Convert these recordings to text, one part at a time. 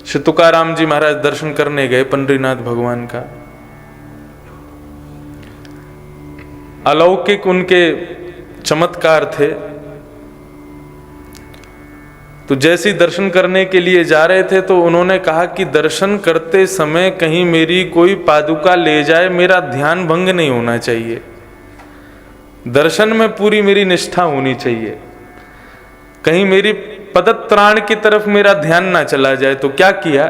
श्री तुकाराम जी महाराज दर्शन करने गए पंडरीनाथ भगवान का। अलौकिक उनके चमत्कार थे। तो जैसे ही दर्शन करने के लिए जा रहे थे तो उन्होंने कहा कि दर्शन करते समय कहीं मेरी कोई पादुका ले जाए, मेरा ध्यान भंग नहीं होना चाहिए, दर्शन में पूरी मेरी निष्ठा होनी चाहिए, कहीं मेरी पदत्राण की तरफ मेरा ध्यान ना चला जाए। तो क्या किया,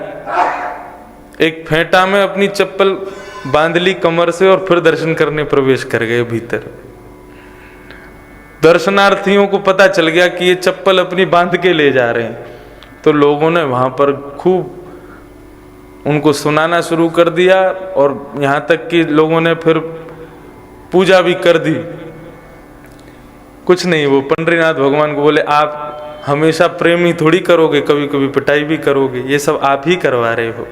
एक फेंटा में अपनी चप्पल बांध ली कमर से और फिर दर्शन करने प्रवेश कर गए भीतर। दर्शनार्थियों को पता चल गया कि ये चप्पल अपनी बांध के ले जा रहे हैं, तो लोगों ने वहां पर खूब उनको सुनाना शुरू कर दिया और यहां तक कि लोगों ने फिर पूजा भी कर दी। कुछ नहीं, वो पंडरीनाथ भगवान को बोले आप हमेशा प्रेम ही थोड़ी करोगे, कभी कभी पिटाई भी करोगे, ये सब आप ही करवा रहे हो।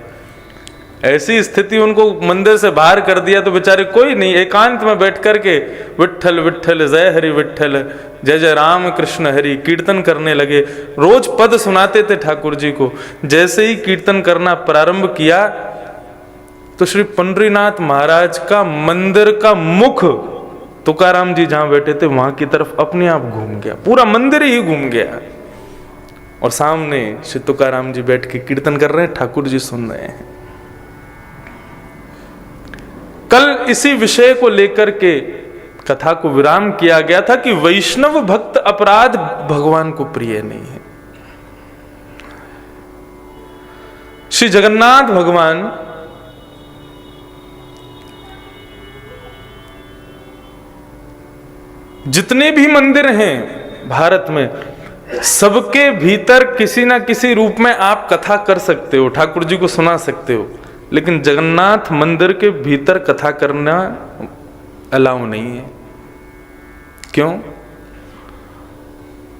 ऐसी स्थिति उनको मंदिर से बाहर कर दिया तो बेचारे कोई नहीं, एकांत में बैठ करके विट्ठल विट्ठल जय हरि विट्ठल जय जय राम कृष्ण हरि कीर्तन करने लगे। रोज पद सुनाते थे ठाकुर जी को। जैसे ही कीर्तन करना प्रारंभ किया तो श्री पंडरीनाथ महाराज का मंदिर का मुख तुकाराम जी जहां बैठे थे वहां की तरफ अपने आप घूम गया, पूरा मंदिर ही घूम गया और सामने श्री तुकाराम जी बैठ के कीर्तन कर रहे हैं, ठाकुर जी सुन रहे हैं। कल इसी विषय को लेकर के कथा को विराम किया गया था कि वैष्णव भक्त अपराध भगवान को प्रिय नहीं है। श्री जगन्नाथ भगवान जितने भी मंदिर हैं भारत में, सबके भीतर किसी ना किसी रूप में आप कथा कर सकते हो, ठाकुर जी को सुना सकते हो, लेकिन जगन्नाथ मंदिर के भीतर कथा करना अलाउ नहीं है। क्यों?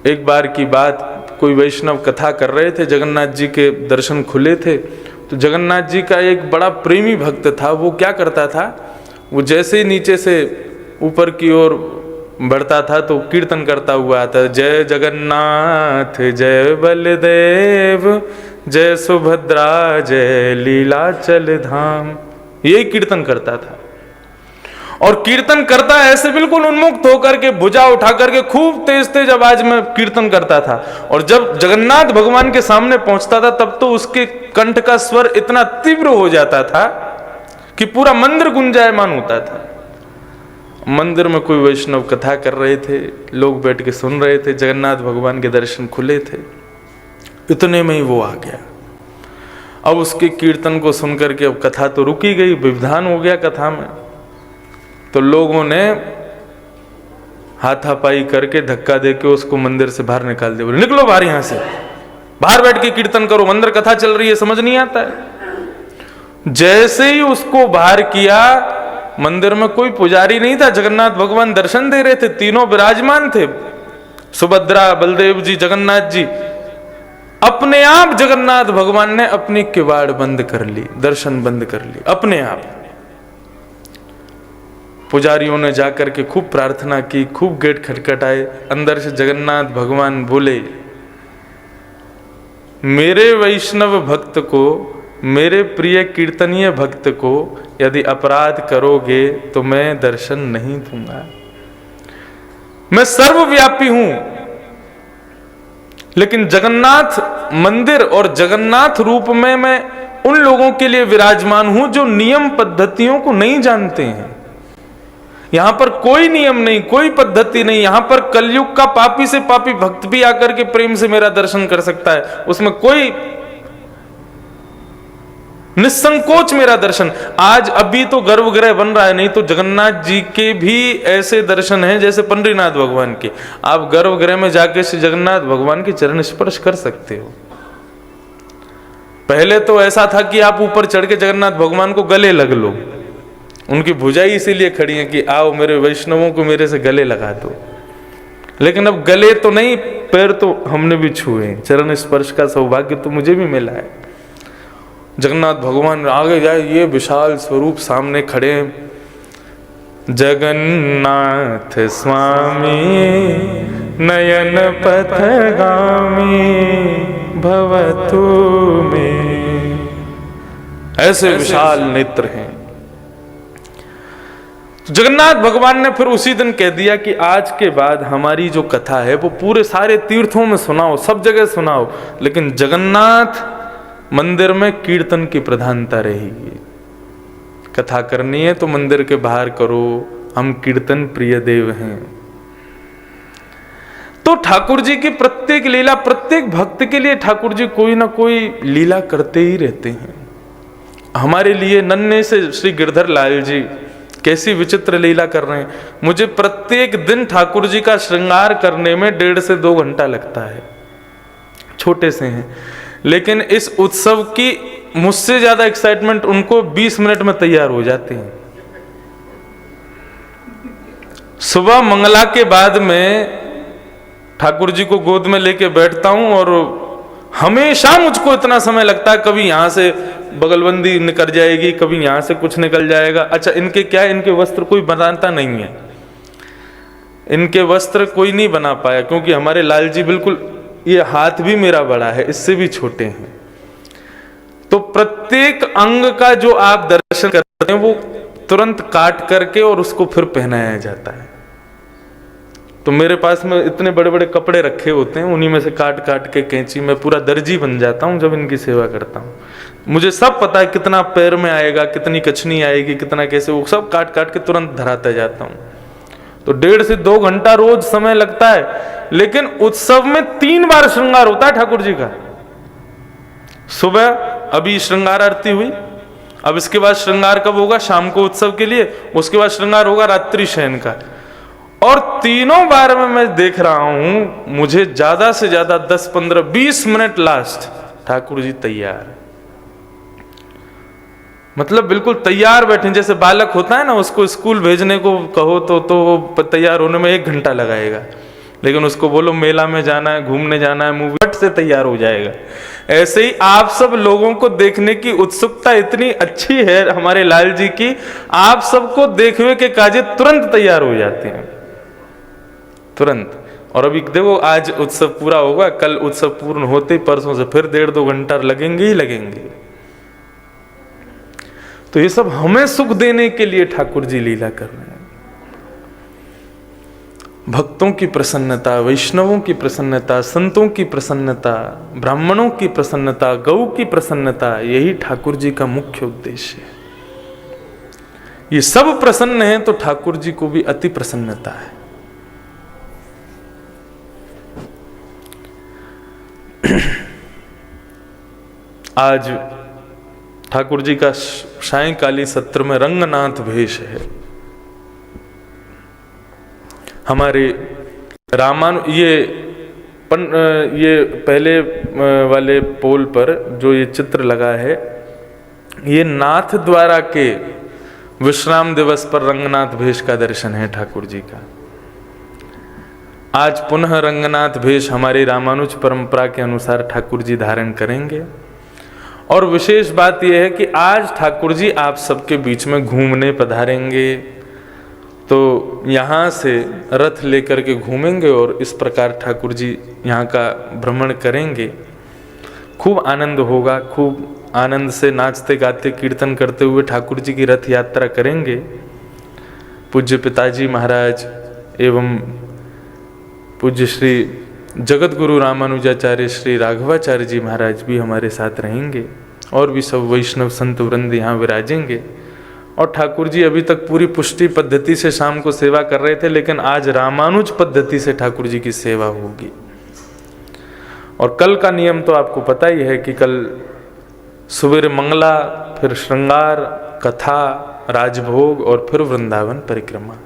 एक बार की बात, कोई वैष्णव कथा कर रहे थे, जगन्नाथ जी के दर्शन खुले थे, तो जगन्नाथ जी का एक बड़ा प्रेमी भक्त था। वो क्या करता था, वो जैसे ही नीचे से ऊपर की ओर बढ़ता था तो कीर्तन करता हुआ आता, जय जगन्नाथ जय बलदेव जय सुभद्रा जय लीलाचल धाम, यही कीर्तन करता था। और कीर्तन करता ऐसे बिल्कुल उन्मुक्त होकर के, भुजा उठा करके खूब तेज तेज आवाज में कीर्तन करता था। और जब जगन्नाथ भगवान के सामने पहुंचता था तब तो उसके कंठ का स्वर इतना तीव्र हो जाता था कि पूरा मंदिर गुंजायमान होता था। मंदिर में कोई वैष्णव कथा कर रहे थे, लोग बैठ के सुन रहे थे, जगन्नाथ भगवान के दर्शन खुले थे, इतने में ही वो आ गया। अब उसके कीर्तन को सुनकर के अब कथा तो रुकी गई, विधान हो गया कथा में। तो लोगों ने हाथापाई करके धक्का देके उसको मंदिर से बाहर निकाल दिया, बोले निकलो बाहर, यहां से बाहर बैठ के कीर्तन करो, अंदर कथा चल रही है, समझ नहीं आता है। जैसे ही उसको बाहर किया, मंदिर में कोई पुजारी नहीं था, जगन्नाथ भगवान दर्शन दे रहे थे, तीनों विराजमान थे, सुभद्रा बलदेव जी जगन्नाथ जी। अपने आप जगन्नाथ भगवान ने अपनी किवाड़ बंद कर ली, दर्शन बंद कर ली अपने आप। पुजारियों ने जाकर के खूब प्रार्थना की, खूब गेट खटखटाए, अंदर से जगन्नाथ भगवान बोले, मेरे वैष्णव भक्त को, मेरे प्रिय कीर्तनीय भक्त को यदि अपराध करोगे तो मैं दर्शन नहीं दूंगा। मैं सर्वव्यापी हूं, लेकिन जगन्नाथ मंदिर और जगन्नाथ रूप में मैं उन लोगों के लिए विराजमान हूं जो नियम पद्धतियों को नहीं जानते हैं। यहां पर कोई नियम नहीं, कोई पद्धति नहीं। यहां पर कलयुग का पापी से पापी भक्त भी आकर के प्रेम से मेरा दर्शन कर सकता है, उसमें कोई निसंकोच मेरा दर्शन। आज अभी तो गर्भगृह बन रहा है, नहीं तो जगन्नाथ जी के भी ऐसे दर्शन हैं जैसे पंडरीनाथ भगवान के। आप गर्भगृह में जाके श्री जगन्नाथ भगवान के चरण स्पर्श कर सकते हो। पहले तो ऐसा था कि आप ऊपर चढ़ के जगन्नाथ भगवान को गले लग लो, उनकी भुजाई इसीलिए खड़ी है कि आओ मेरे वैष्णवों को मेरे से गले लगा दो। लेकिन अब गले तो नहीं, पैर तो हमने भी छुए, चरण स्पर्श का सौभाग्य तो मुझे भी मिला है। जगन्नाथ भगवान आगे जाए, ये विशाल स्वरूप सामने खड़े हैं, जगन्नाथ स्वामी नयन पथगामी भवतु में ऐसे विशाल नेत्र हैं। जगन्नाथ भगवान ने फिर उसी दिन कह दिया कि आज के बाद हमारी जो कथा है वो पूरे सारे तीर्थों में सुनाओ, सब जगह सुनाओ, लेकिन जगन्नाथ मंदिर में कीर्तन की प्रधानता रहेगी। कथा करनी है तो मंदिर के बाहर करो, हम कीर्तन प्रिय देव हैं। तो ठाकुर जी की प्रत्येक लीला, प्रत्येक भक्त के लिए ठाकुर जी कोई ना कोई लीला करते ही रहते हैं। हमारे लिए नन्हे से श्री गिरधर लाल जी कैसी विचित्र लीला कर रहे हैं। मुझे प्रत्येक दिन ठाकुर जी का श्रृंगार करने में 1.5 से 2 घंटा लगता है। छोटे से हैं, लेकिन इस उत्सव की मुझसे ज्यादा एक्साइटमेंट उनको 20 मिनट में तैयार हो जाते हैं। सुबह मंगला के बाद में ठाकुर जी को गोद में लेके बैठता हूं और हमेशा मुझको इतना समय लगता है, कभी यहां से बगलबंदी निकल जाएगी, कभी यहां से कुछ निकल जाएगा। अच्छा, इनके क्या है, इनके वस्त्र कोई बनाता नहीं है, इनके वस्त्र कोई नहीं बना पाया, क्योंकि हमारे लाल जी बिल्कुल, ये हाथ भी मेरा बड़ा है, इससे भी छोटे हैं। तो प्रत्येक अंग का जो आप दर्शन करते हैं वो तुरंत काट करके और उसको फिर पहनाया जाता है। तो मेरे पास में इतने बड़े बड़े कपड़े रखे होते हैं, उन्हीं में से काट काट के कैंची, मैं पूरा दर्जी बन जाता हूँ जब इनकी सेवा करता हूँ। मुझे सब पता है कितना पैर में आएगा, कितनी कछनी आएगी, कितना कैसे, वो सब काट काट के तुरंत धराता जाता हूँ। तो 1.5 से 2 घंटा रोज समय लगता है। लेकिन उत्सव में 3 बार श्रृंगार होता है ठाकुर जी का। सुबह अभी श्रृंगार आरती हुई, अब इसके बाद श्रृंगार कब होगा, शाम को उत्सव के लिए, उसके बाद श्रृंगार होगा रात्रि शयन का। और तीनों बार में मैं देख रहा हूं, मुझे ज्यादा से ज्यादा 10, 15, 20 मिनट लास्ट ठाकुर जी तैयार, मतलब बिल्कुल तैयार बैठे। जैसे बालक होता है ना, उसको स्कूल भेजने को कहो तो तैयार होने में 1 घंटा लगाएगा, लेकिन उसको बोलो मेला में जाना है, घूमने जाना है, मूवी से तैयार हो जाएगा। ऐसे ही आप सब लोगों को देखने की उत्सुकता इतनी अच्छी है हमारे लाल जी की, आप सबको देखने के काजे तुरंत तैयार हो जाते हैं, तुरंत। और अभी देखो, आज उत्सव पूरा होगा, कल उत्सव पूर्ण होते ही परसों से फिर 1.5-2 घंटा लगेंगे ही लगेंगे। तो ये सब हमें सुख देने के लिए ठाकुर जी लीला कर रहे हैं। भक्तों की प्रसन्नता, वैष्णवों की प्रसन्नता, संतों की प्रसन्नता, ब्राह्मणों की प्रसन्नता, गौ की प्रसन्नता, यही ठाकुर जी का मुख्य उद्देश्य है। ये सब प्रसन्न हैं तो ठाकुर जी को भी अति प्रसन्नता है। आज ठाकुर जी का सायंकाली सत्र में रंगनाथ भेष है। हमारे ये पहले वाले पोल पर जो ये चित्र लगा है, ये नाथ द्वारा के विश्राम दिवस पर रंगनाथ भेष का दर्शन है ठाकुर जी का। आज पुनः रंगनाथ भेष हमारी रामानुज परंपरा के अनुसार ठाकुर जी धारण करेंगे। और विशेष बात यह है कि आज ठाकुर जी आप सबके बीच में घूमने पधारेंगे। तो यहाँ से रथ लेकर के घूमेंगे और इस प्रकार ठाकुर जी यहाँ का भ्रमण करेंगे। खूब आनंद होगा, खूब आनंद से नाचते गाते कीर्तन करते हुए ठाकुर जी की रथ यात्रा करेंगे। पूज्य पिताजी महाराज एवं पूज्य श्री जगत गुरु रामानुजाचार्य श्री राघवाचार्य जी महाराज भी हमारे साथ रहेंगे और भी सब वैष्णव संत वृंद यहाँ विराजेंगे। और ठाकुर जी अभी तक पूरी पुष्टि पद्धति से शाम को सेवा कर रहे थे, लेकिन आज रामानुज पद्धति से ठाकुर जी की सेवा होगी। और कल का नियम तो आपको पता ही है कि कल सुबह मंगला, फिर श्रृंगार, कथा, राजभोग और फिर वृंदावन परिक्रमा।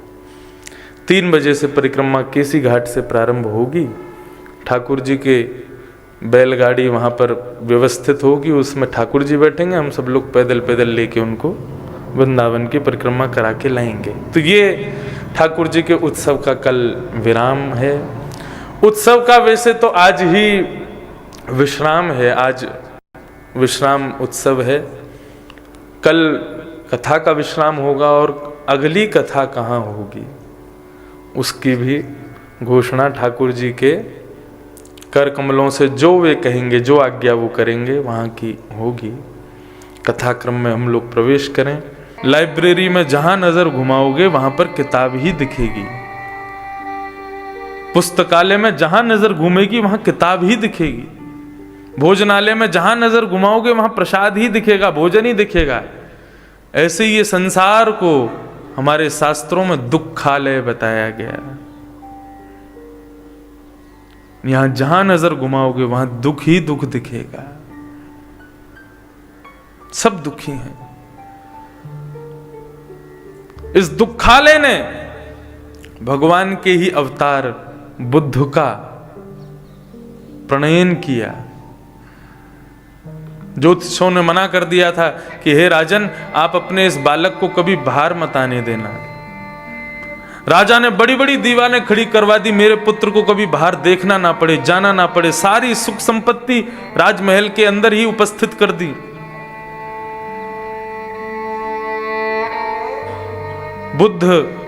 3 बजे से परिक्रमा केसी घाट से प्रारंभ होगी। ठाकुर जी के बैलगाड़ी वहाँ पर व्यवस्थित होगी, उसमें ठाकुर जी बैठेंगे, हम सब लोग पैदल पैदल लेके उनको वृंदावन की परिक्रमा करा के लाएंगे। तो ये ठाकुर जी के उत्सव का कल विराम है। उत्सव का वैसे तो आज ही विश्राम है, आज विश्राम उत्सव है। कल कथा का विश्राम होगा और अगली कथा कहाँ होगी उसकी भी घोषणा ठाकुर जी के कर कमलों से जो वे कहेंगे, जो आज्ञा वो करेंगे, वहाँ की होगी। कथाक्रम में हम लोग प्रवेश करें। लाइब्रेरी में जहां नजर घुमाओगे वहां पर किताब ही दिखेगी। पुस्तकालय में जहां नजर घूमेगी वहां किताब ही दिखेगी। भोजनालय में जहां नजर घुमाओगे वहां प्रसाद ही दिखेगा, भोजन ही दिखेगा। ऐसे ही ये संसार को हमारे शास्त्रों में दुखालय बताया गया। यहां जहां नजर घुमाओगे वहां दुख ही दुख दिखेगा। सब दुखी हैं। इस दुखालय ने भगवान के ही अवतार बुद्ध का प्रणयन किया। ज्योतिषों ने मना कर दिया था कि हे राजन, आप अपने इस बालक को कभी बाहर मत आने देना। राजा ने बड़ी बड़ी दीवारें खड़ी करवा दी, मेरे पुत्र को कभी बाहर देखना ना पड़े, जाना ना पड़े। सारी सुख संपत्ति राजमहल के अंदर ही उपस्थित कर दी। बुद्ध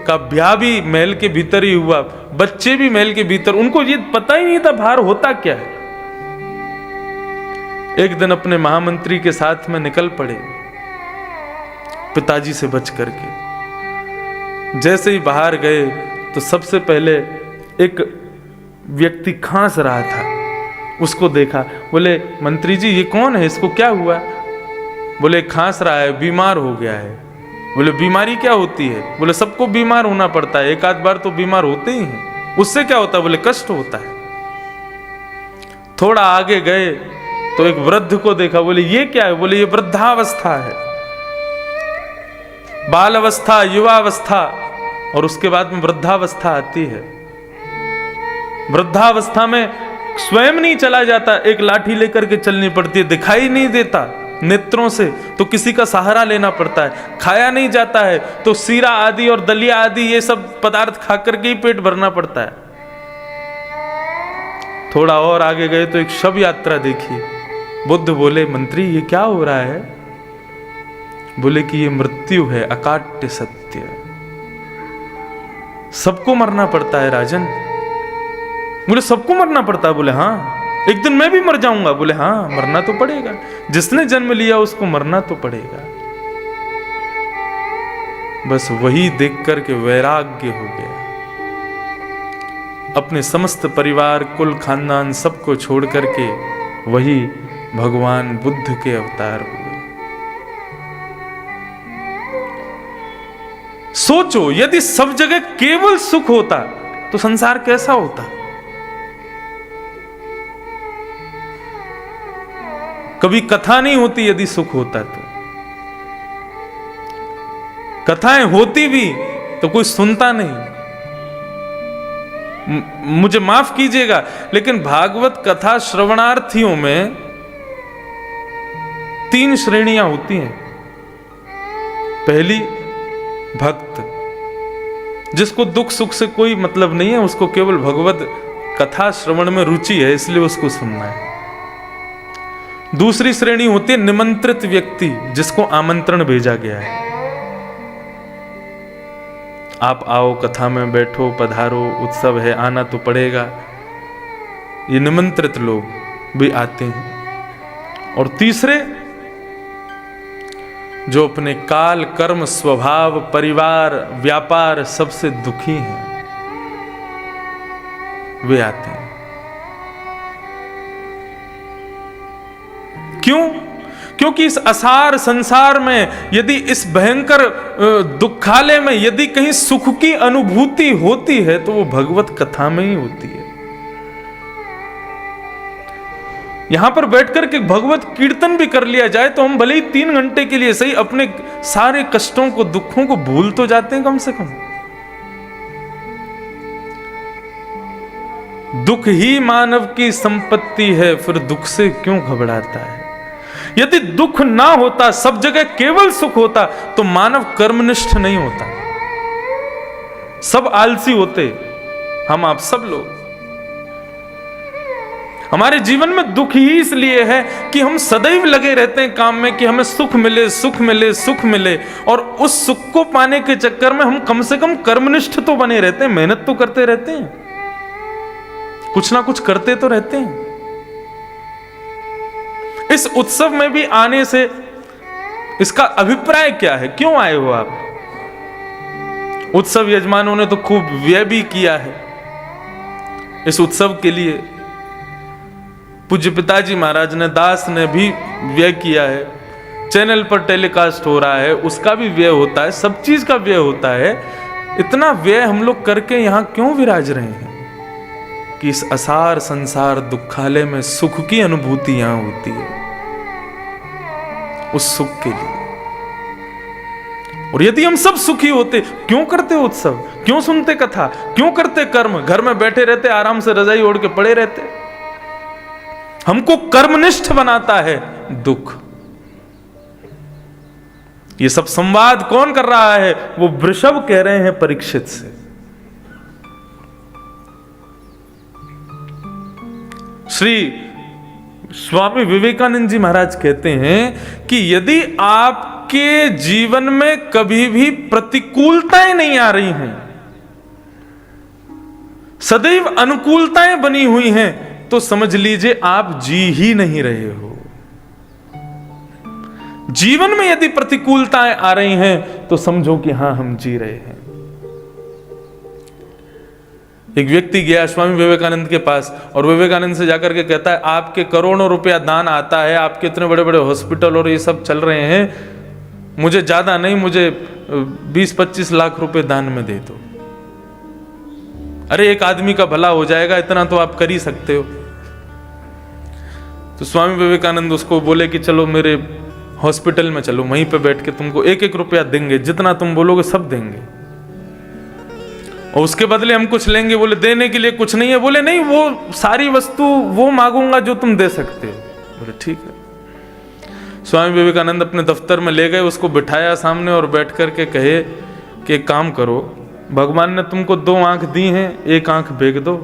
का ब्याह भी महल के भीतर ही हुआ, बच्चे भी महल के भीतर। उनको ये पता ही नहीं था बाहर होता क्या है। एक दिन अपने महामंत्री के साथ में निकल पड़े, पिताजी से बच करके। जैसे ही बाहर गए तो सबसे पहले एक व्यक्ति खांस रहा था, उसको देखा। बोले, मंत्री जी ये कौन है, इसको क्या हुआ? बोले, खांस रहा है, बीमार हो गया है। बोले, बीमारी क्या होती है? बोले, सबको बीमार होना पड़ता है, एक आध बार तो बीमार होते ही हैं। उससे क्या होता है? बोले, कष्ट होता है। थोड़ा आगे गए तो एक वृद्ध को देखा। बोले, ये क्या है? बोले, ये वृद्धावस्था है। बाल अवस्था, युवावस्था और उसके बाद में वृद्धावस्था आती है। वृद्धावस्था में स्वयं नहीं चला जाता, एक लाठी लेकर के चलनी पड़ती है। दिखाई नहीं देता नेत्रों से तो किसी का सहारा लेना पड़ता है। खाया नहीं जाता है तो सीरा आदि और दलिया आदि ये सब पदार्थ खाकर के ही पेट भरना पड़ता है। थोड़ा और आगे गए तो एक शव यात्रा देखी। बुद्ध बोले, मंत्री ये क्या हो रहा है? बोले कि ये मृत्यु है, अकाट्य सत्य। सबको मरना पड़ता है राजन। बोले, सबको मरना पड़ता है? बोले, हाँ। एक दिन मैं भी मर जाऊंगा? बोले, हाँ, मरना तो पड़ेगा। जिसने जन्म लिया उसको मरना तो पड़ेगा। बस वही देख करके वैराग्य हो गया। अपने समस्त परिवार, कुल खानदान सबको छोड़ करके वही भगवान बुद्ध के अवतार हुए। सोचो, यदि सब जगह केवल सुख होता तो संसार कैसा होता? कभी कथा नहीं होती यदि सुख होता तो। कथाएं होती भी तो कोई सुनता नहीं। मुझे माफ कीजिएगा, लेकिन भागवत कथा श्रवणार्थियों में 3 श्रेणियां होती हैं। पहली, भक्त, जिसको दुख सुख से कोई मतलब नहीं है, उसको केवल भगवत कथा श्रवण में रुचि है, इसलिए उसको सुनना है। दूसरी श्रेणी होती है निमंत्रित व्यक्ति, जिसको आमंत्रण भेजा गया है। आप आओ, कथा में बैठो, पधारो, उत्सव है, आना तो पड़ेगा। ये निमंत्रित लोग भी आते हैं। और तीसरे, जो अपने काल, कर्म, स्वभाव, परिवार, व्यापार सबसे दुखी हैं, वे आते हैं। क्यों? क्योंकि इस असार संसार में, यदि इस भयंकर दुखालय में यदि कहीं सुख की अनुभूति होती है तो वो भगवत कथा में ही होती है। यहां पर बैठकर के भगवत कीर्तन भी कर लिया जाए तो हम भले ही 3 घंटे के लिए सही अपने सारे कष्टों को, दुखों को भूल तो जाते हैं कम से कम। दुख ही मानव की संपत्ति है, फिर दुख से क्यों घबराता है? यदि दुख ना होता, सब जगह केवल सुख होता, तो मानव कर्मनिष्ठ नहीं होता। सब आलसी होते, हम आप सब लोग। हमारे जीवन में दुख ही इसलिए है कि हम सदैव लगे रहते हैं काम में कि हमें सुख मिले, सुख मिले, सुख मिले। और उस सुख को पाने के चक्कर में हम कम से कम कर्मनिष्ठ तो बने रहते हैं, मेहनत तो करते रहते हैं, कुछ ना कुछ करते तो रहते हैं। इस उत्सव में भी आने से इसका अभिप्राय क्या है, क्यों आए हो आप? उत्सव यजमानों ने तो खूब व्यय भी किया है इस उत्सव के लिए। पूज्य पिताजी महाराज ने, दास ने भी व्यय किया है। चैनल पर टेलीकास्ट हो रहा है, उसका भी व्यय होता है, सब चीज का व्यय होता है। इतना व्यय हम लोग करके यहां क्यों विराज रहे हैं कि इस असार संसार दुखालय में सुख की अनुभूति यहां होती है, उस सुख के लिए। और यदि हम सब सुखी होते, क्यों करते उत्सव, क्यों सुनते कथा, क्यों करते कर्म? घर में बैठे रहते, आराम से रजाई ओढ़ के पड़े रहते। हमको कर्मनिष्ठ बनाता है दुख। ये सब संवाद कौन कर रहा है? वो वृषभ कह रहे हैं परीक्षित से। श्री स्वामी विवेकानंद जी महाराज कहते हैं कि यदि आपके जीवन में कभी भी प्रतिकूलताएं नहीं आ रही हैं, सदैव अनुकूलताएं बनी हुई हैं, तो समझ लीजिए आप जी ही नहीं रहे हो। जीवन में यदि प्रतिकूलताएं आ रही हैं तो समझो कि हां हम जी रहे हैं। एक व्यक्ति गया स्वामी विवेकानंद के पास और विवेकानंद से जाकर के कहता है, आपके करोड़ों रुपया दान आता है, आपके इतने बड़े बड़े हॉस्पिटल और ये सब चल रहे हैं, मुझे ज्यादा नहीं, मुझे 20-25 लाख रुपए दान में दे दो। अरे एक आदमी का भला हो जाएगा, इतना तो आप कर ही सकते हो। तो स्वामी विवेकानंद उसको बोले कि चलो मेरे हॉस्पिटल में चलो, वहीं पे बैठ के तुमको 1-1 रुपया देंगे, जितना तुम बोलोगे सब देंगे, और उसके बदले हम कुछ लेंगे। बोले देने के लिए कुछ नहीं है। बोले नहीं, वो सारी वस्तु वो मांगूंगा जो तुम दे सकते हो। बोले ठीक है। स्वामी विवेकानंद अपने दफ्तर में ले गए, उसको बिठाया सामने और बैठ करके कहे कि एक काम करो, भगवान ने तुमको 2 आंख दी हैं, एक आंख बेच दो,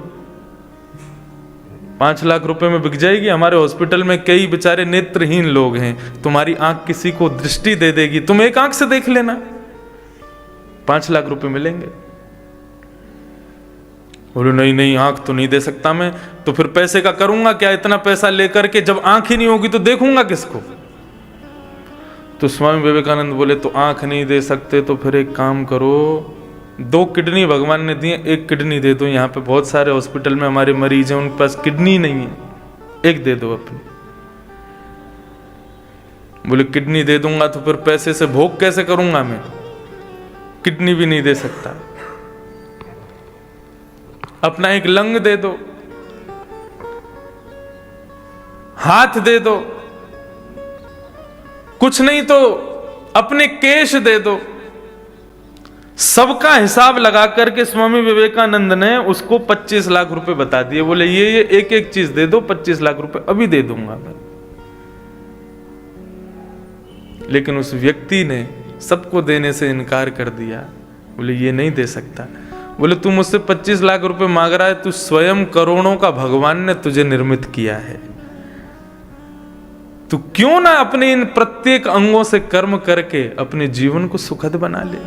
5 लाख रुपए में बिक जाएगी। हमारे हॉस्पिटल में कई बेचारे नेत्रहीन लोग हैं, तुम्हारी आंख किसी को दृष्टि दे देगी, तुम एक आंख से देख लेना, 5 लाख रुपए मिलेंगे। बोले नहीं नहीं, आंख तो नहीं दे सकता मैं, तो फिर पैसे का करूंगा क्या? इतना पैसा लेकर के जब आंख ही नहीं होगी तो देखूंगा किसको? तो स्वामी विवेकानंद बोले तो आंख नहीं दे सकते तो फिर एक काम करो, 2 किडनी भगवान ने दी, 1 किडनी दे दो। यहाँ पे बहुत सारे हॉस्पिटल में हमारे मरीज हैं, उनके पास किडनी नहीं है, 1 दे दो अपनी। बोले किडनी दे दूंगा तो फिर पैसे से भोग कैसे करूंगा मैं? किडनी भी नहीं दे सकता। अपना 1 लंग दे दो, हाथ दे दो, कुछ नहीं तो अपने केश दे दो। सबका हिसाब लगा करके स्वामी विवेकानंद ने उसको 25 लाख रुपए बता दिए। बोले ये एक चीज दे दो, 25 लाख रुपए अभी दे दूंगा मैं। लेकिन उस व्यक्ति ने सबको देने से इनकार कर दिया। बोले ये नहीं दे सकता। बोले तू मुझसे 25 लाख रुपए मांग रहा है, तू स्वयं करोड़ों का भगवान ने तुझे निर्मित किया है, तू क्यों ना अपने इन प्रत्येक अंगों से कर्म करके अपने जीवन को सुखद बना ले।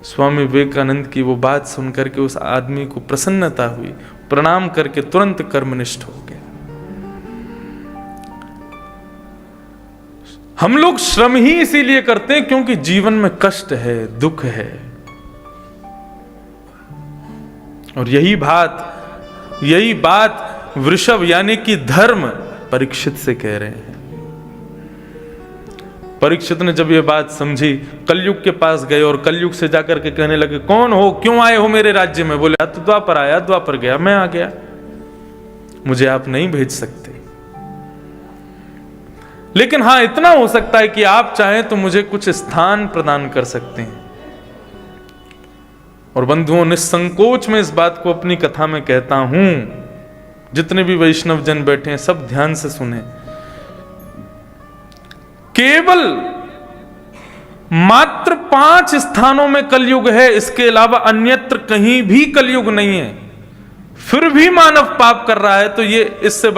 स्वामी विवेकानंद की वो बात सुनकर के उस आदमी को प्रसन्नता हुई, प्रणाम करके तुरंत कर्मनिष्ठ हो गया। हम लोग श्रम ही इसीलिए करते हैं क्योंकि जीवन में कष्ट है, दुख है, और यही बात वृषभ यानी कि धर्म परीक्षित से कह रहे हैं। परीक्षित ने जब ये बात समझी, कलयुग के पास गए और कलयुग से जाकर के कहने लगे, कौन हो, क्यों आए हो मेरे राज्य में? बोले तो द्वापर आया, द्वापर गया, मैं आ गया, मुझे आप नहीं भेज सकते। लेकिन हां, इतना हो सकता है कि आप चाहें तो मुझे कुछ स्थान प्रदान कर सकते हैं। और बंधुओं, निसंकोच में इस बात को अपनी कथा में कहता हूं, जितने भी वैष्णव जन बैठे हैं सब ध्यान से सुने। केवल मात्र 5 स्थानों में कलयुग है, इसके अलावा अन्यत्र कहीं भी कलयुग नहीं है। फिर भी मानव पाप कर रहा है, तो ये इससे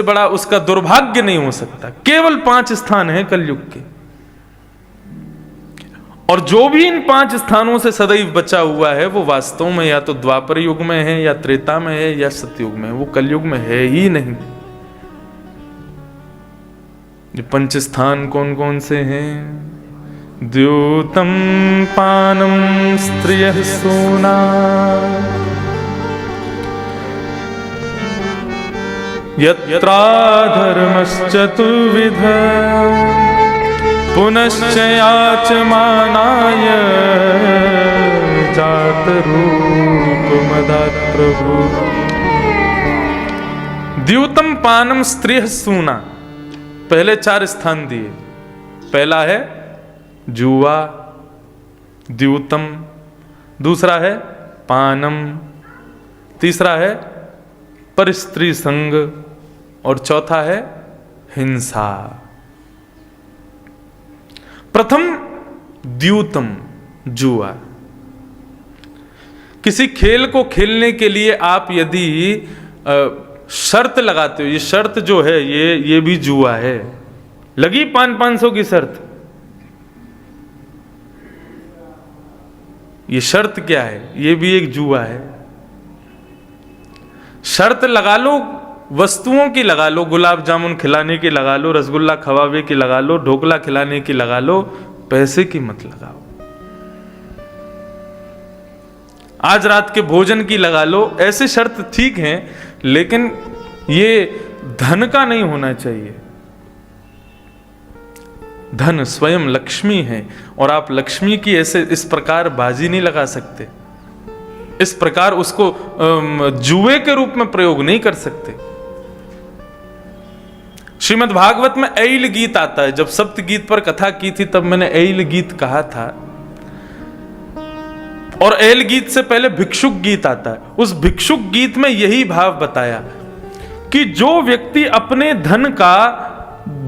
बड़ा उसका दुर्भाग्य नहीं हो सकता। केवल 5 स्थान है कलयुग के, और जो भी इन 5 स्थानों से सदैव बचा हुआ है वो वास्तव में या तो द्वापर युग में है, या त्रेता में है, या सतयुग में है, वो कलयुग में है ही नहीं। ये पंच स्थान कौन कौन से हैं? द्यूतम पानम स्त्रियः सूना, यत्राधर्मश्चतुर्विध, पुनश्च याचमानाय जातरूपमदात्प्रभु। द्यूतम पानम स्त्रियः सूना, पहले 4 स्थान दिए। पहला है जुआ, द्यूतम, दूसरा है पानम, तीसरा है परस्त्री संग, और चौथा है हिंसा। प्रथम द्यूतम, जुआ। किसी खेल को खेलने के लिए आप यदि शर्त लगाते हो, ये शर्त जो है ये भी जुआ है। लगी 500 की शर्त, ये शर्त क्या है? ये भी एक जुआ है। शर्त लगा लो, वस्तुओं की लगा लो, गुलाब जामुन खिलाने की लगा लो, रसगुल्ला खवावे की लगा लो, ढोकला खिलाने की लगा लो, पैसे की मत लगाओ। आज रात के भोजन की लगा लो, ऐसे शर्त ठीक हैं, लेकिन ये धन का नहीं होना चाहिए। धन स्वयं लक्ष्मी है, और आप लक्ष्मी की ऐसे इस प्रकार बाजी नहीं लगा सकते, इस प्रकार उसको जुए के रूप में प्रयोग नहीं कर सकते। श्रीमद् भागवत में ऐल गीत आता है। जब सप्त गीत पर कथा की थी तब मैंने ऐल गीत कहा था, और ऐल गीत से पहले भिक्षुक गीत आता है। उस भिक्षुक गीत में यही भाव बताया कि जो व्यक्ति अपने धन का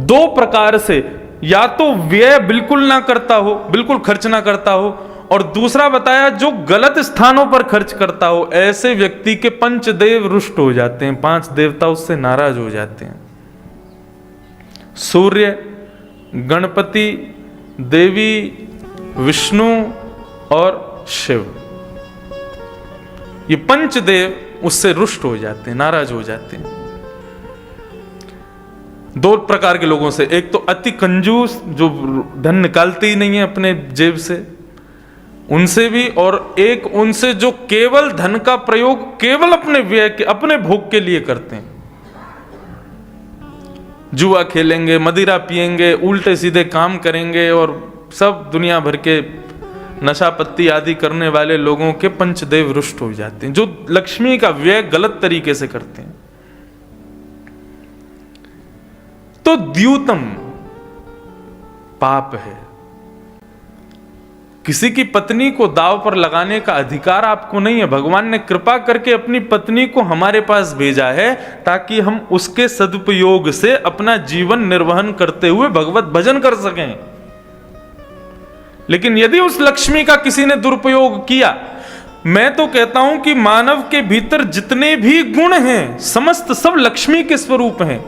2 प्रकार से, या तो व्यय बिल्कुल ना करता हो, बिल्कुल खर्च ना करता हो, और दूसरा बताया जो गलत स्थानों पर खर्च करता हो, ऐसे व्यक्ति के 5 देव रुष्ट हो जाते हैं, 5 देवता उससे नाराज हो जाते हैं। सूर्य, गणपति, देवी, विष्णु और शिव, ये 5 देव उससे रुष्ट हो जाते हैं, नाराज हो जाते हैं। 2 प्रकार के लोगों से, एक तो अति कंजूस जो धन निकालते ही नहीं है अपने जेब से, उनसे भी, और एक उनसे जो केवल धन का प्रयोग केवल अपने व्यय के, अपने भोग के लिए करते हैं। जुआ खेलेंगे, मदिरा पिएंगे, उल्टे सीधे काम करेंगे, और सब दुनिया भर के नशा पत्ती आदि करने वाले लोगों के 5 देव रुष्ट हो जाते हैं, जो लक्ष्मी का व्यय गलत तरीके से करते हैं। तो द्यूतम पाप है। किसी की पत्नी को दाव पर लगाने का अधिकार आपको नहीं है। भगवान ने कृपा करके अपनी पत्नी को हमारे पास भेजा है ताकि हम उसके सदुपयोग से अपना जीवन निर्वहन करते हुए भगवत भजन कर सकें। लेकिन यदि उस लक्ष्मी का किसी ने दुरुपयोग किया, मैं तो कहता हूं कि मानव के भीतर जितने भी गुण हैं समस्त सब लक्ष्मी के स्वरूप हैं।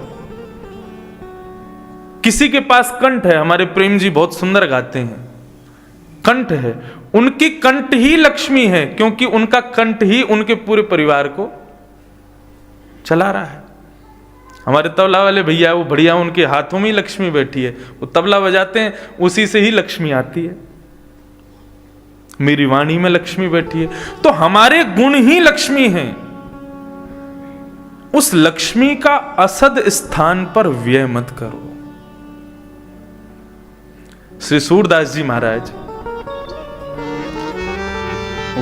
किसी के पास कंठ है, हमारे प्रेम जी बहुत सुंदर गाते हैं, कंठ है, उनकी कंठ ही लक्ष्मी है, क्योंकि उनका कंठ ही उनके पूरे परिवार को चला रहा है। हमारे तबला वाले भैया, वो बढ़िया, उनके हाथों में ही लक्ष्मी बैठी है, वो तबला बजाते हैं, उसी से ही लक्ष्मी आती है। मेरी वाणी में लक्ष्मी बैठी है, तो हमारे गुण ही लक्ष्मी हैं। उस लक्ष्मी का असद स्थान पर व्यय मत करो। श्री सूरदास जी महाराज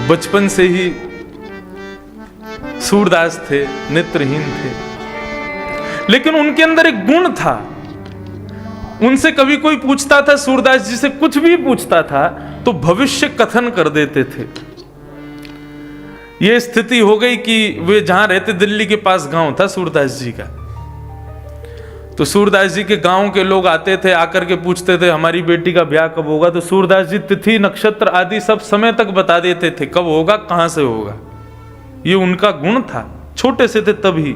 बचपन से ही सूरदास थे, नेत्रहीन थे, लेकिन उनके अंदर एक गुण था। उनसे कभी कोई पूछता था, सूरदास जी से कुछ भी पूछता था तो भविष्य कथन कर देते थे। यह स्थिति हो गई कि वे जहां रहते, दिल्ली के पास गांव था सूरदास जी का, तो सूरदास जी के गांव के लोग आते थे, आकर के पूछते थे हमारी बेटी का ब्याह कब होगा, तो सूरदास जी तिथि नक्षत्र आदि सब समय तक बता देते थे कब होगा, कहां से होगा। ये उनका गुण था, छोटे से थे तभी।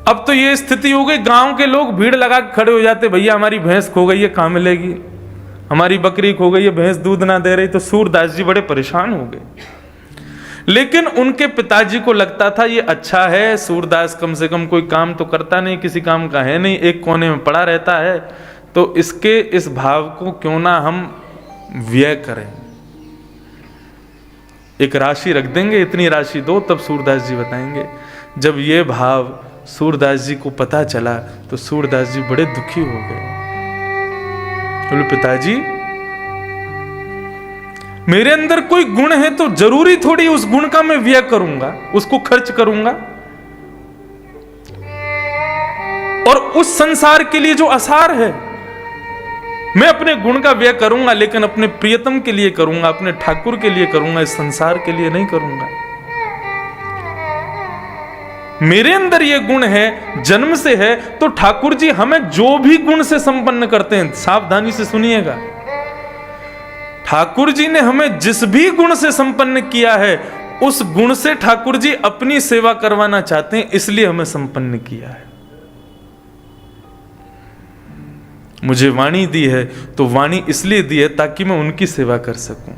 अब तो ये स्थिति हो गई, गांव के लोग भीड़ लगा के खड़े हो जाते, भैया हमारी भैंस खो गई है, कहां मिलेगी, हमारी बकरी खो गई है, भैंस दूध ना दे रही। तो सूरदास जी बड़े परेशान हो गए। लेकिन उनके पिताजी को लगता था ये अच्छा है, सूरदास कम से कम कोई काम तो करता नहीं, किसी काम का है नहीं, एक कोने में पड़ा रहता है, तो इसके इस भाव को क्यों ना हम व्यय करें, एक राशि रख देंगे, इतनी राशि दो। तब सूरदास जी बताएंगे जब ये भाव सूरदास जी को पता चला तो सूरदास जी बड़े दुखी हो गए। बोले पिताजी, मेरे अंदर कोई गुण है तो जरूरी थोड़ी उस गुण का मैं व्यय करूंगा, उसको खर्च करूंगा, और उस संसार के लिए जो आसार है मैं अपने गुण का व्यय करूंगा, लेकिन अपने प्रियतम के लिए करूंगा, अपने ठाकुर के लिए करूंगा, इस संसार के लिए नहीं करूंगा। मेरे अंदर ये गुण है, जन्म से है, तो ठाकुर जी हमें जो भी गुण से संपन्न करते हैं, सावधानी से सुनिएगा, ठाकुर जी ने हमें जिस भी गुण से संपन्न किया है उस गुण से ठाकुर जी अपनी सेवा करवाना चाहते हैं, इसलिए हमें संपन्न किया है। मुझे वाणी दी है तो वाणी इसलिए दी है ताकि मैं उनकी सेवा कर सकूं।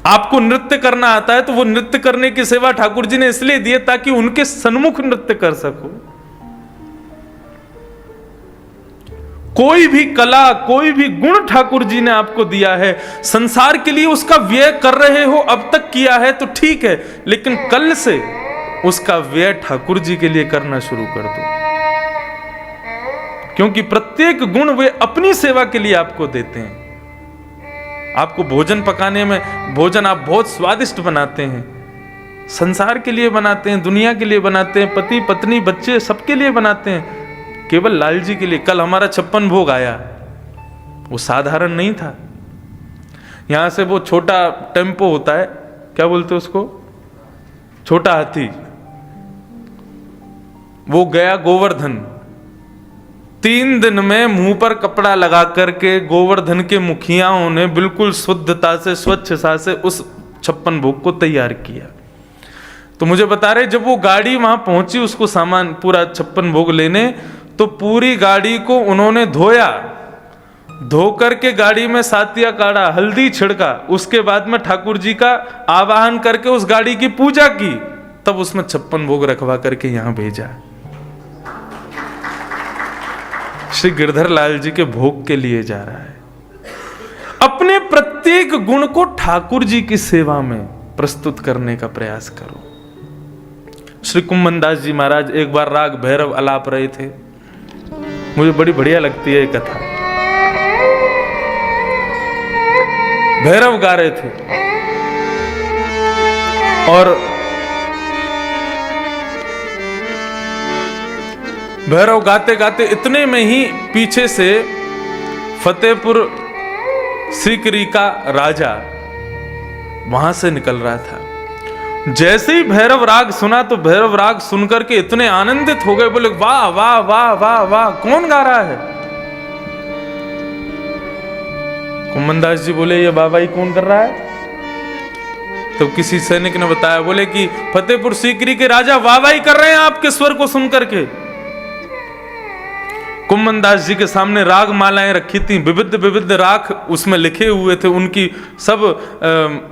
आपको नृत्य करना आता है तो वो नृत्य करने की सेवा ठाकुर जी ने इसलिए दी है ताकि उनके सन्मुख नृत्य कर सको। कोई भी कला, कोई भी गुण ठाकुर जी ने आपको दिया है, संसार के लिए उसका व्यय कर रहे हो, अब तक किया है तो ठीक है, लेकिन कल से उसका व्यय ठाकुर जी के लिए करना शुरू कर दो, क्योंकि प्रत्येक गुण वे अपनी सेवा के लिए आपको देते हैं। आपको भोजन पकाने में, भोजन आप बहुत स्वादिष्ट बनाते हैं, संसार के लिए बनाते हैं, दुनिया के लिए बनाते हैं, पति पत्नी बच्चे सबके लिए बनाते हैं, केवल लाल जी के लिए। कल हमारा 56 भोग आया, वो साधारण नहीं था। यहां से वो छोटा टेम्पो होता है, क्या बोलते हैं उसको, छोटा हाथी, वो गया गोवर्धन। 3 दिन में मुंह पर कपड़ा लगा करके गोवर्धन के मुखियाओं ने बिल्कुल शुद्धता से, स्वच्छता से उस 56 भोग को तैयार किया। तो मुझे बता रहे जब वो गाड़ी वहां पहुंची उसको सामान पूरा 56 भोग लेने, तो पूरी गाड़ी को उन्होंने धोया, धो करके गाड़ी में सातिया काढ़ा, हल्दी छिड़का, उसके बाद में ठाकुर जी का आवाहन करके उस गाड़ी की पूजा की, तब उसमें 56 भोग रखवा करके यहां भेजा। श्री गिरधर लाल जी के भोग के लिए जा रहा है। अपने प्रत्येक गुण को ठाकुर जी की सेवा में प्रस्तुत करने का प्रयास करो। श्री कुम्मन दास जी महाराज एक बार राग भैरव अलाप रहे थे, मुझे बड़ी बढ़िया लगती है ये कथा। भैरव गा रहे थे और भैरव गाते गाते इतने में ही पीछे से फतेहपुर सीकरी का राजा वहां से निकल रहा था। जैसे ही भैरव राग सुना तो भैरव राग सुनकर के इतने आनंदित हो गए, बोले वाह वाह वाह वाह वाह, कौन गा रहा है? कुम्मन दास जी बोले ये बाबाई कौन कर रहा है? तो किसी सैनिक ने बताया, बोले कि फतेहपुर सीकरी के राजा वाहवाही कर रहे हैं आपके स्वर को सुनकर के। कुम्मन दास जी के सामने राग मालाएं रखी थी, विविध विविध राग उसमें लिखे हुए थे, उनकी सब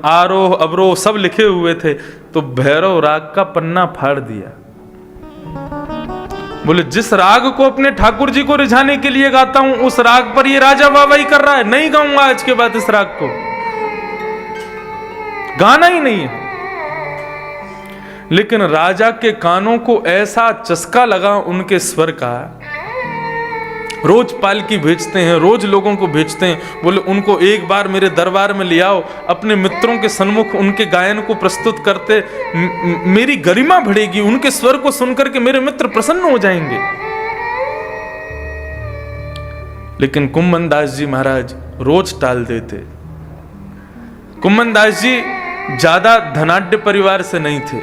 आरोह अवरोह सब लिखे हुए थे। तो भैरव राग का पन्ना फाड़ दिया, बोले जिस राग को अपने ठाकुर जी को रिझाने के लिए गाता हूं उस राग पर ये राजा वाहवाही कर रहा है, नहीं गाऊंगा आज के बाद इस राग को, गाना ही नहीं है। लेकिन राजा के कानों को ऐसा चस्का लगा उनके स्वर का, रोज पालकी भेजते हैं, रोज लोगों को भेजते हैं, बोले उनको एक बार मेरे दरबार में ले आओ, अपने मित्रों के सन्मुख उनके गायन को प्रस्तुत करते मेरी गरिमा बढ़ेगी, उनके स्वर को सुनकर के मेरे मित्र प्रसन्न हो जाएंगे। लेकिन कुम्मन दास जी महाराज रोज टाल देते। कुम्मन दास जी ज्यादा धनाढ्य परिवार से नहीं थे।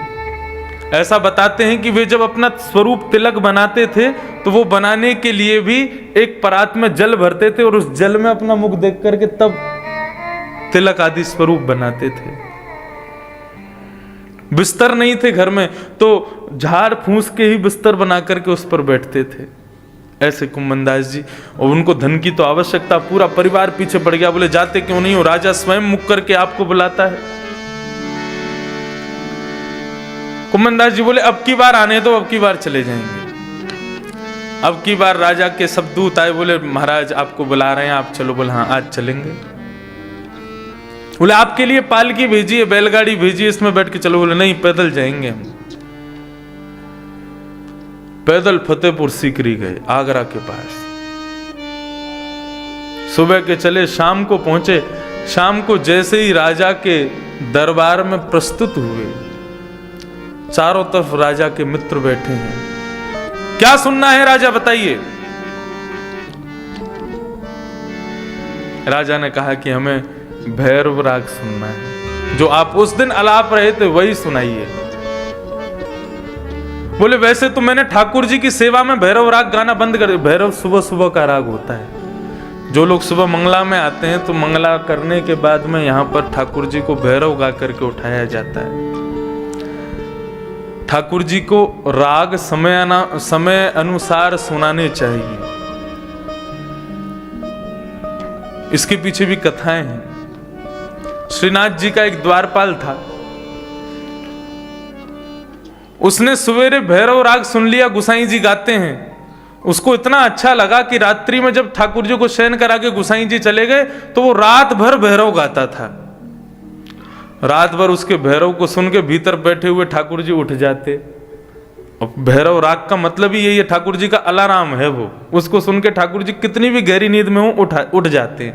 ऐसा बताते हैं कि वे जब अपना स्वरूप तिलक बनाते थे तो वो बनाने के लिए भी एक परात में जल भरते थे और उस जल में अपना मुख देख करके तब तिलक आदि स्वरूप बनाते थे। बिस्तर नहीं थे घर में तो झाड़ फूस के ही बिस्तर बना करके उस पर बैठते थे। ऐसे कुम्मन दास जी, और उनको धन की तो आवश्यकता, पूरा परिवार पीछे पड़ गया। बोले जाते क्यों नहीं हो, राजा स्वयं मुख करके आपको बुलाता है। कुम्भनदास जी बोले अब की बार आने तो अब की बार चले जाएंगे। अब की बार राजा के सब दूत आए, बोले महाराज आपको बुला रहे हैं, आप चलो। बोले हाँ आज चलेंगे। बोले आपके लिए पालकी भेजी है, बैलगाड़ी भेजी है, इसमें बैठ के चलो। बोले नहीं पैदल जाएंगे हम। पैदल फतेहपुर सीकरी गए, आगरा के पास। सुबह के चले, शाम को पहुंचे। शाम को जैसे ही राजा के दरबार में प्रस्तुत हुए, चारों तरफ राजा के मित्र बैठे हैं। क्या सुनना है राजा बताइए। राजा ने कहा कि हमें भैरव राग सुनना है, जो आप उस दिन अलाप रहे थे वही सुनाइए। बोले वैसे तो मैंने ठाकुर जी की सेवा में भैरव राग गाना बंद कर दिया। भैरव सुबह सुबह का राग होता है। जो लोग सुबह मंगला में आते हैं तो मंगला करने के बाद में यहां पर ठाकुर जी को भैरव गा करके उठाया जाता है। ठाकुर जी को राग समय अनुसार सुनाने चाहिए। इसके पीछे भी कथाएं हैं। श्रीनाथ जी का एक द्वारपाल था, उसने सवेरे भैरव राग सुन लिया, गुसाई जी गाते हैं। उसको इतना अच्छा लगा कि रात्रि में जब ठाकुर जी को शयन करा के गुसाई जी चले गए तो वो रात भर भैरव गाता था। रात भर उसके भैरव को सुन के भीतर बैठे हुए ठाकुर जी उठ जाते। अब भैरव राग का मतलब ही यही है, ठाकुर जी का अलार्म है वो। उसको सुन के ठाकुर जी कितनी भी गहरी नींद में हो उठ जाते।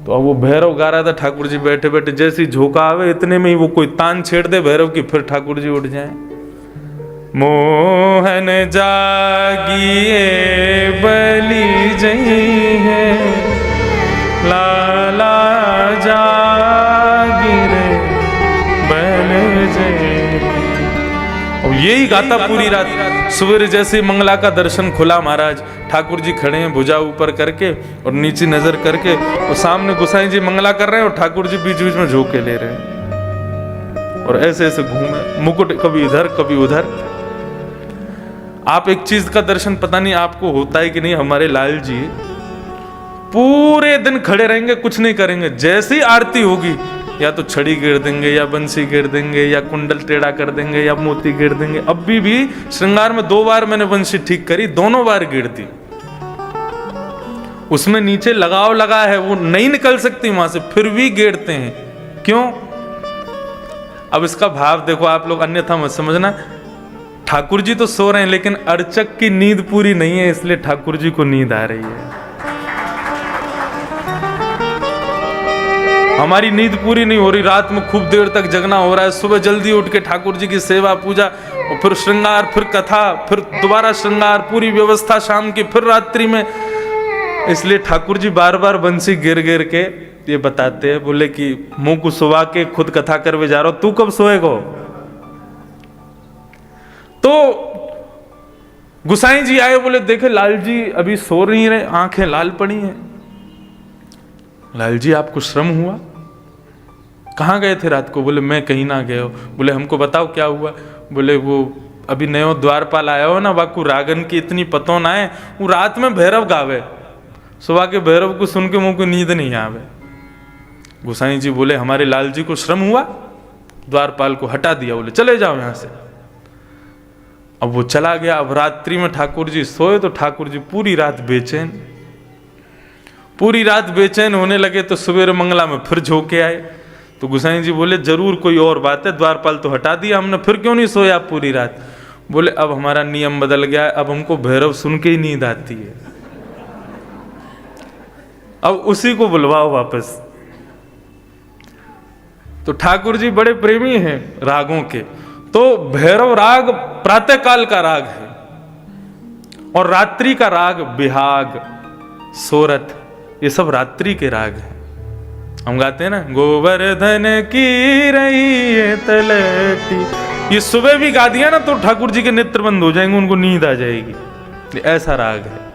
तो अब वो भैरव गा रहा था, ठाकुर जी बैठे बैठे जैसी झोंका आवे इतने में ही वो कोई तान छेड़ दे भैरव की, फिर ठाकुर जी उठ जाए। मोहन जागिए बलि जई है, लाला जागिरे बल जई। और यही गाता पूरी रात। सवेरे जैसे मंगला का दर्शन खुला, महाराज ठाकुर जी खड़े हैं भुजा ऊपर करके और नीचे नजर करके, और सामने गुसाई जी मंगला कर रहे हैं और ठाकुर जी बीच बीच में झोंके ले रहे हैं और ऐसे ऐसे घूमे, मुकुट कभी इधर कभी उधर। आप एक चीज का दर्शन पता नहीं आपको होता है कि नहीं, हमारे लाल जी पूरे दिन खड़े रहेंगे, कुछ नहीं करेंगे। जैसी आरती होगी या तो छड़ी गिर देंगे या बंसी गिर देंगे या कुंडल टेढ़ा कर देंगे या मोती गिर देंगे। अभी भी श्रृंगार में 2 बार मैंने बंसी ठीक करी, दोनों बार गिर दी। उसमें नीचे लगाव लगा है, वो नहीं निकल सकती वहां से, फिर भी गिरते हैं। क्यों? अब इसका भाव देखो आप लोग, अन्यथा मत समझना। ठाकुर जी तो सो रहे हैं लेकिन अर्चक की नींद पूरी नहीं है, इसलिए ठाकुर जी को नींद आ रही है। हमारी नींद पूरी नहीं हो रही, रात में खूब देर तक जगना हो रहा है, सुबह जल्दी उठ के ठाकुर जी की सेवा पूजा और फिर श्रृंगार, फिर कथा, फिर दोबारा श्रृंगार, पूरी व्यवस्था शाम की, फिर रात्रि में। इसलिए ठाकुर जी बार बार बंसी गिर गिर के ये बताते हैं, बोले कि मुंह को सुबह के खुद कथा करवे जा रहा हो, तू कब सोएगा? तो गुसाई जी आए, बोले देखे लाल जी अभी सो नहीं रहे, आंखें लाल पड़ी हैं। लाल जी आपको श्रम हुआ? कहाँ गए थे रात को? बोले मैं कहीं ना गए हो। बोले हमको बताओ क्या हुआ? बोले वो अभी नयो द्वारपाल आया हो ना, वाकू रागन की इतनी पतो ना है, वो रात में भैरव गावे, सुबह के भैरव को सुन के मुंह को नींद नहीं आवे। गुसाई जी बोले हमारे लाल जी को श्रम हुआ, द्वारपाल को हटा दिया, बोले चले जाओ यहां से। अब वो चला गया। अब रात्रि में ठाकुर जी सोए तो ठाकुर जी पूरी रात बेचैन होने लगे। तो सवेरे मंगला में फिर झोंके आए। तो गुसाई जी बोले जरूर कोई और बात है, द्वारपाल तो हटा दिया हमने, फिर क्यों नहीं सोया पूरी रात? बोले अब हमारा नियम बदल गया है, अब हमको भैरव सुन के ही नींद आती है, अब उसी को बुलवाओ वापस। तो ठाकुर जी बड़े प्रेमी हैं रागों के। तो भैरव राग प्रातः काल का राग है और रात्रि का राग बिहाग, सोरठ, ये सब रात्रि के राग हैं। हम गाते हैं ना, गोवर्धन की रही है तलती, ये सुबह भी गा दिया ना तो ठाकुर जी के नेत्र बंद हो जाएंगे, उनको नींद आ जाएगी। ऐसा राग है।